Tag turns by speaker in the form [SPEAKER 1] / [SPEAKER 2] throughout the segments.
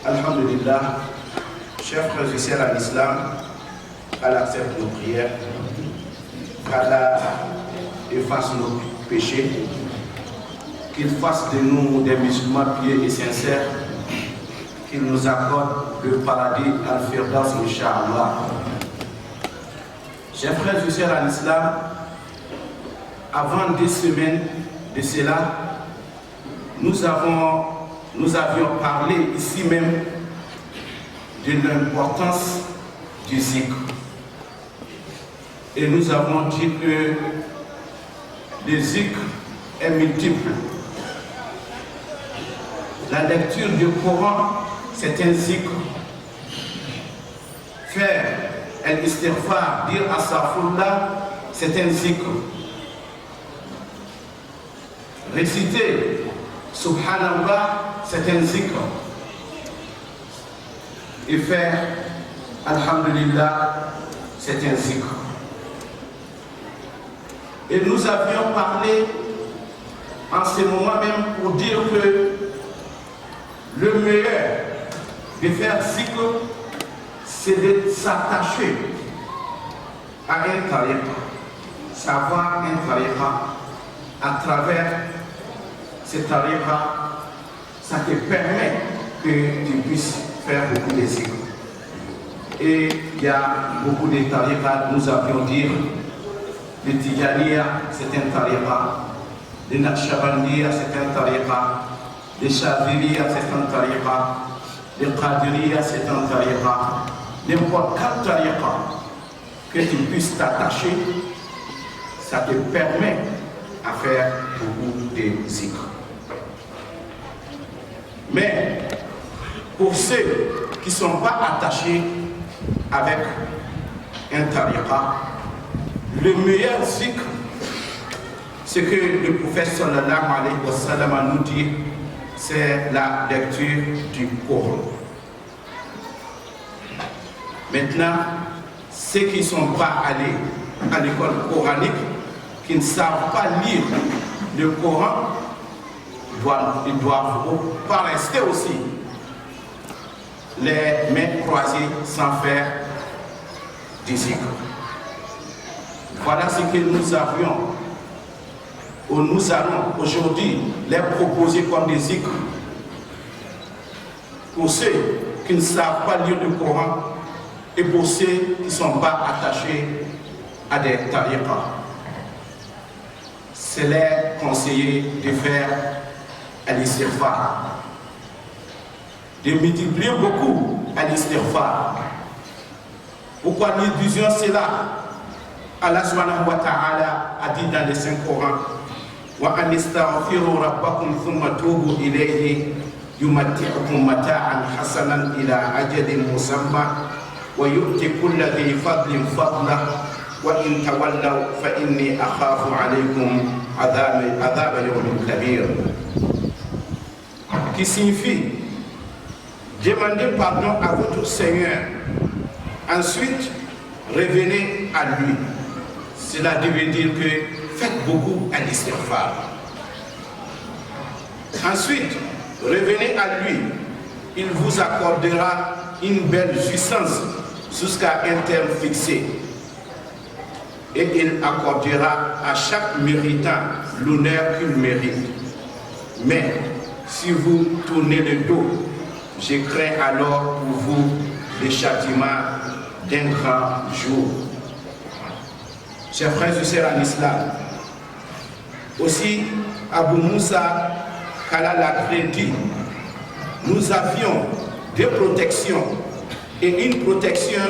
[SPEAKER 1] Alhamdulillah, chers frères et sœurs en islam, Allah accepte nos prières, Allah efface nos péchés, qu'il fasse de nous des musulmans pieux et sincères, qu'il nous accorde le paradis al-Firdaus, Inch'Allah. Chers frères et sœurs en islam, avant 2 semaines de cela, nous avions parlé ici même de l'importance du zikr. Et nous avons dit que le zikr est multiple. La lecture du Coran, c'est un zikr. Faire al-istighfar, dire astaghfirullah, c'est un zikr. Réciter Subhanallah, c'est un zikr. Et faire Alhamdulillah, c'est un zikr. Et nous avions parlé en ce moment même pour dire que le meilleur de faire zikr, c'est de s'attacher à un tariqa, savoir un tariqa. À travers ce tariqa, ça te permet que tu puisses faire beaucoup de zikr. Et il y a beaucoup de tariqas, nous avions dit, le Tijaniya, c'est un tariqa, le Naqshbandiya, c'est un tariqa, le Shadhiliya, c'est un tariqa, le Qadiriya, c'est un tariqa. N'importe quel tariqa que tu puisses t'attacher, ça te permet à faire beaucoup de zikr. Mais pour ceux qui ne sont pas attachés avec un tariqa, le meilleur zikr, ce que le prophète sallallahu alayhi wa sallam nous dit, c'est la lecture du Coran. Maintenant, ceux qui ne sont pas allés à l'école coranique, qui ne savent pas lire le Coran, ils doivent pas rester aussi les mains croisées sans faire du zikr. Voilà ce que nous avions, ou nous allons aujourd'hui les proposer comme des zikr pour ceux qui ne savent pas lire le Coran et pour ceux qui ne sont pas attachés à des tariqas. C'est les conseiller de faire al-istighfar, de multiplier beaucoup al-istighfar. Pourquoi nous disions cela? Allah subhanahu wa ta'ala a dit dans le Saint-Coran, wa an istaghfiru rabbakum thumma tubu ilayhi yumatti'ukum mata'an hasanan ila ajalin musamma wa yu'ti kulla dhi fadlin fadlah wa in tawallaw fa inni akhafu alaykum adhab yawmin kabir, qui signifie demandez pardon à votre Seigneur, ensuite revenez à lui. Cela veut dire que faites beaucoup à l'istighfar. Ensuite, revenez à lui. Il vous accordera une belle jouissance jusqu'à un terme fixé. Et il accordera à chaque méritant l'honneur qu'il mérite. Mais si vous tournez le dos, je crains alors pour vous le châtiment d'un grand jour. Chers frères et sœurs en islam, aussi Abu Moussa qu'Allah l'a crédit, nous avions 2 protections et une protection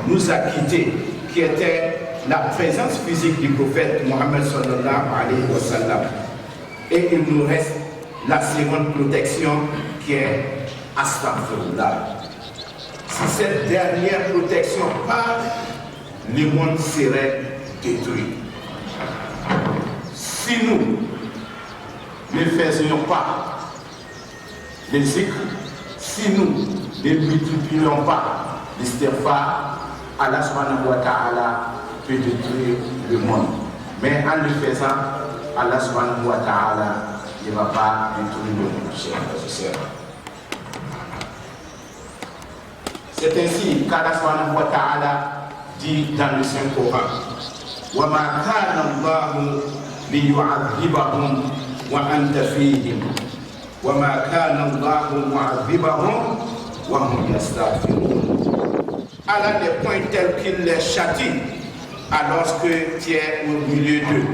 [SPEAKER 1] nous a quittés, qui était la présence physique du prophète Mohammed sallallahu alayhi wa sallam. Et il nous reste la seconde protection qui est astaghfirullah. Si cette dernière protection part, le monde serait détruit. Si nous ne faisions pas les zikr, si nous ne multiplions pas l'istighfar, Allah subhanahu wa ta'ala peut détruire le monde. Mais en le faisant, Allah subhanahu wa ta'ala ne va pas détruire le monde, chers frères et sœurs. C'est ainsi qu'Allah subhanahu wa ta'ala dit dans le Saint-Coran وَمَا كَانَ اللَّهُ لِيُعَذِّبَهُمْ وَأَنْتَ فِيهِمْ وَمَا كَانَ اللَّهُ مُعَذِّبَهُمْ وَهُمْ يَسْتَغْفِرُونَ. Allah n'est point tel qu'il les châtie alors que tu es au milieu d'eux.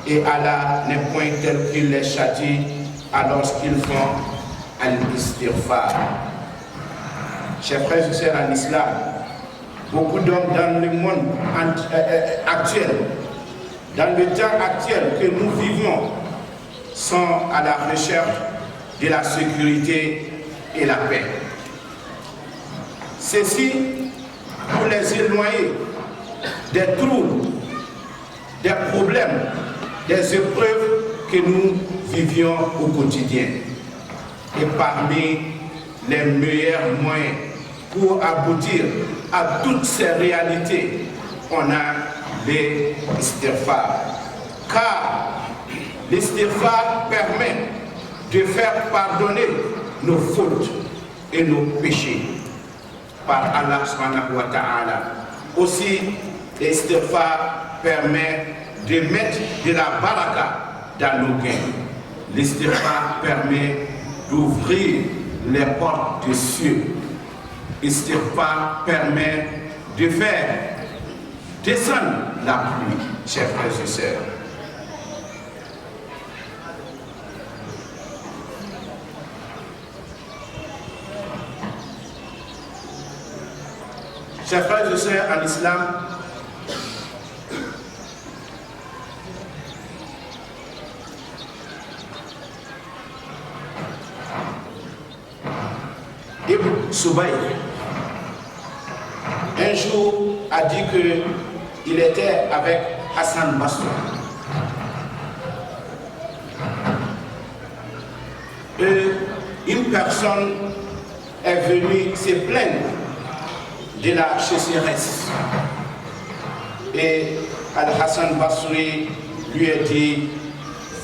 [SPEAKER 1] Et Allah n'est point tel qu'il les châtie alors qu'ils font al-istighfar. Chers frères et sœurs en islam, beaucoup d'hommes dans le monde actuel, dans le temps actuel que nous vivons, sont à la recherche de la sécurité et la paix. Ceci pour les éloigner des troubles, des problèmes, des épreuves que nous vivions au quotidien. Et parmi les meilleurs moyens pour aboutir à toutes ces réalités, on a l'istighfar. Car l'istighfar permet de faire pardonner nos fautes et nos péchés par Allah subhanahu wa ta'ala. Aussi, l'istighfar permet de mettre de la baraka dans nos gains. L'istighfar permet d'ouvrir les portes des cieux. L'istighfar permet de faire descendre la pluie, chers frères et sœurs. Chers frères et sœurs en islam, Ibn Soubayr un jour a dit qu'il était avec Hassan Basri. Une personne est venue se plaindre de la sécheresse. Et Al-Hassan Basri lui a dit,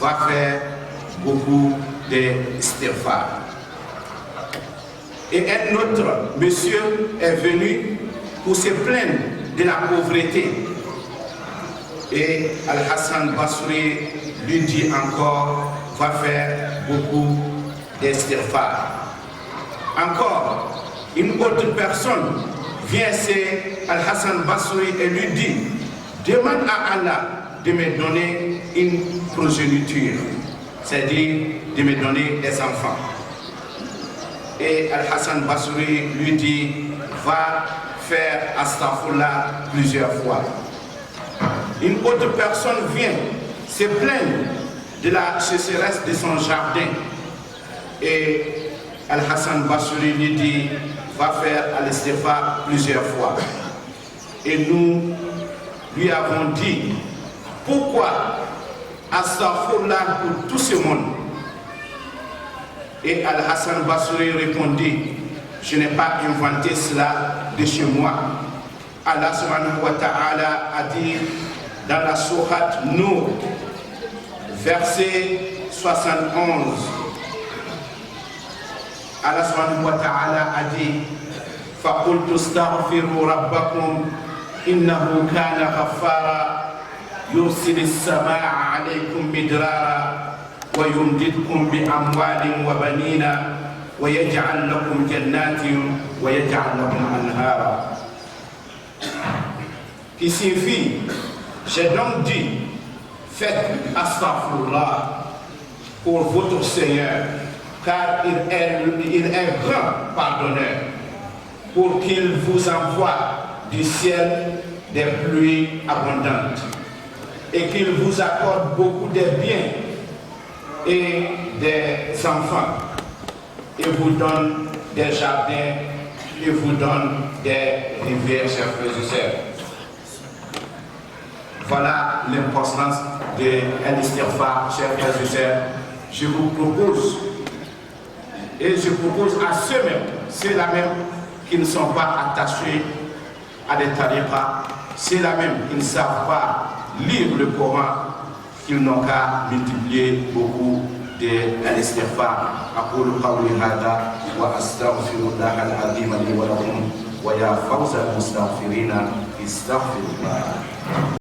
[SPEAKER 1] va faire beaucoup d'istighfar. Et un autre monsieur est venu pour se plaindre de la pauvreté. Et Al-Hassan Basri lui dit encore, va faire beaucoup d'istighfar. Encore, une autre personne vient chez Al-Hassan Basri et lui dit, demande à Allah de me donner une progéniture, c'est-à-dire de me donner des enfants. Et Al-Hassan Basri lui dit, va faire astaghfirullah plusieurs fois. Une autre personne vient se plaindre de la sécheresse de son jardin. Et Al-Hassan Basri lui dit, va faire al-istighfar plusieurs fois. Et nous lui avons dit, pourquoi astaghfirullah pour tout ce monde? Et Al-Hassan Basri répondit, je n'ai pas inventé cela de chez moi. Allah subhanahu wa ta'ala a dit dans la sourate Nour, verset 71, Allah subhanahu wa ta'ala a dit, فَقُلْتُ اسْتَغْفِرُوا رَبَّكُمْ إِنَّهُ كَانَ غَفَّارًا يُرْسِلِ السَّمَاءَ عَلَيْكُمْ مِدْرَارًا وَيُمْدِدْكُمْ بِأَمْوَالٍ وَبَنِينَ وَيَجْعَلْ لَكُمْ جَنَّاتٍ وَيَجْعَلْ لَكُمْ أَنْهَارًا. Qui signifie, j'ai donc dit, faites astaghfirullah pour votre Seigneur, car il est grand pardonneur, pour qu'il vous envoie du ciel des pluies abondantes et qu'il vous accorde beaucoup de biens et des enfants, et vous donne des jardins, et vous donne des rivières, chers frères et sœurs. Voilà l'importance de l'istighfar, chers frères et sœurs. Je vous propose, et je propose à ceux-là même qui ne sont pas attachés à des tariqas, ceux-là même qui ne savent pas lire le Coran, qu'ils n'ont qu'à multiplier beaucoup بالاستغفار. أقول قولي هذا وأستغفر الله العظيم لي ولكم ويا فوز المستغفرين استغفر الله.